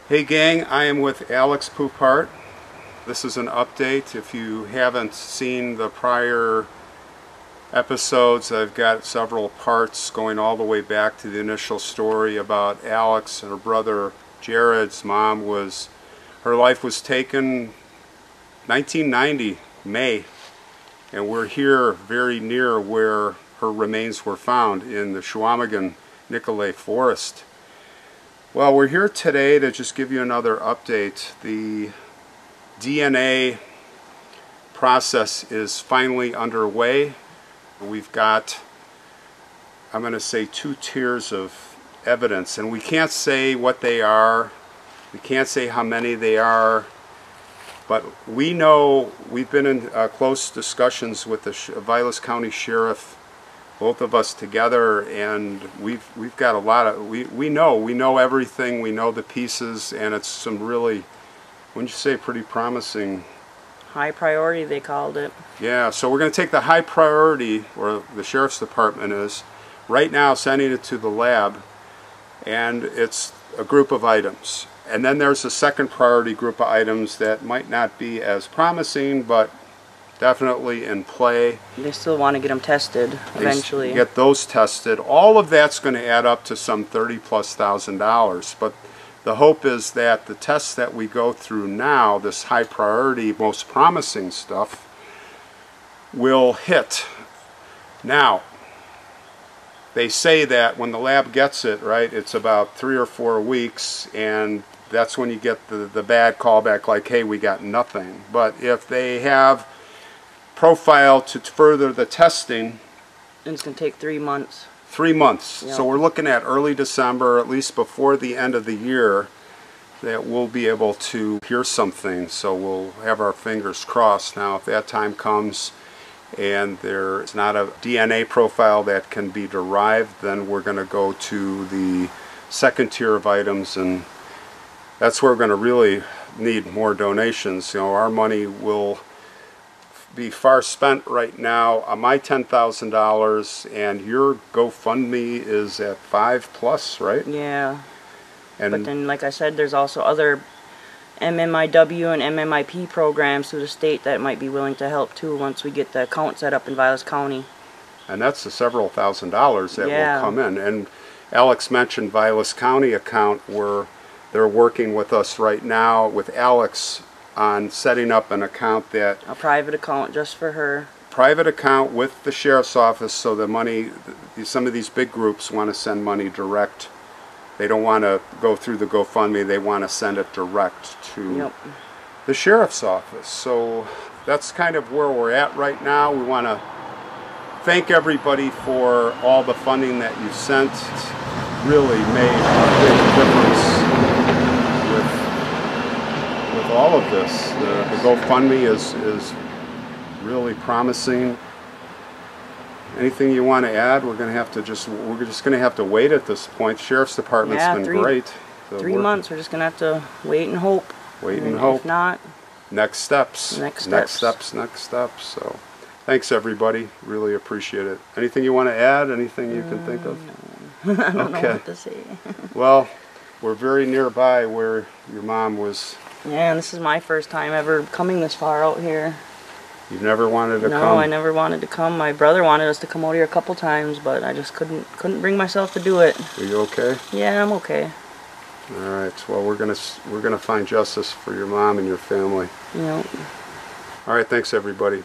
Hey gang, I am with Alex Poupart. This is an update. If you haven't seen the prior episodes, I've got several parts going all the way back to the initial story about Alex and her brother Jared's mom. Her life was taken 1990 May, and we're here very near where her remains were found in the Chequamegon Nicolet Forest. Well, we're here today to just give you another update. The DNA process is finally underway. We've got, I'm going to say, 2 tiers of evidence, and we can't say what they are. We can't say how many they are, but we know we've been in close discussions with the Vilas County Sheriff, both of us together, and we've got a lot of, we know everything, we know the pieces, and it's some really, wouldn't you say, pretty promising. High priority, they called it. Yeah, so we're going to take the high priority, or the Sheriff's Department is, right now sending it to the lab, and it's a group of items. And then there's a second priority group of items that might not be as promising, but definitely in play. They still want to get them tested eventually. Get those tested. All of that's going to add up to some $30,000+. But the hope is that the tests that we go through now, this high priority, most promising stuff, will hit. Now, they say that when the lab gets it, right, it's about 3 or 4 weeks, and that's when you get the bad callback like, hey, we got nothing. But if they have profile to further the testing, and it's going to take 3 months. 3 months. Yep. So we're looking at early December, at least before the end of the year, that we'll be able to hear something. So we'll have our fingers crossed. Now, if that time comes and there's not a DNA profile that can be derived, then we're going to go to the second tier of items, and that's where we're going to really need more donations. You know, our money will be far spent right now. My $10,000 and your GoFundMe is at 5+, right? Yeah. And but then, like I said, there's also other MMIW and MMIP programs through the state that might be willing to help too once we get the account set up in Vilas County. And that's the several $1,000s that will come in. And Alex mentioned Vilas County account, where they're working with us right now with Alex on setting up an account, that a private account just for her. Private account with the sheriff's office, so the money, some of these big groups want to send money direct. They don't want to go through the GoFundMe, they want to send it direct to the sheriff's office. So that's kind of where we're at right now. We want to thank everybody for all the funding that you sent. It's really made a big difference with all of this. The GoFundMe is really promising. Anything you want to add? We're just going to have to wait at this point. Sheriff's Department's been great. So 3 months. We're just going to have to wait and hope. Wait and hope. If not, next steps. Next steps. Next steps. So, thanks everybody. Really appreciate it. Anything you want to add? Anything you can think of? No. I don't know what to say. Well, we're very nearby where your mom was. Yeah, and this is my first time ever coming this far out here. You've never wanted to come? No, I never wanted to come. My brother wanted us to come out here a couple times, but I just couldn't bring myself to do it. Are you okay? Yeah, I'm okay. All right. Well, we're gonna find justice for your mom and your family. Yep. All right. Thanks, everybody.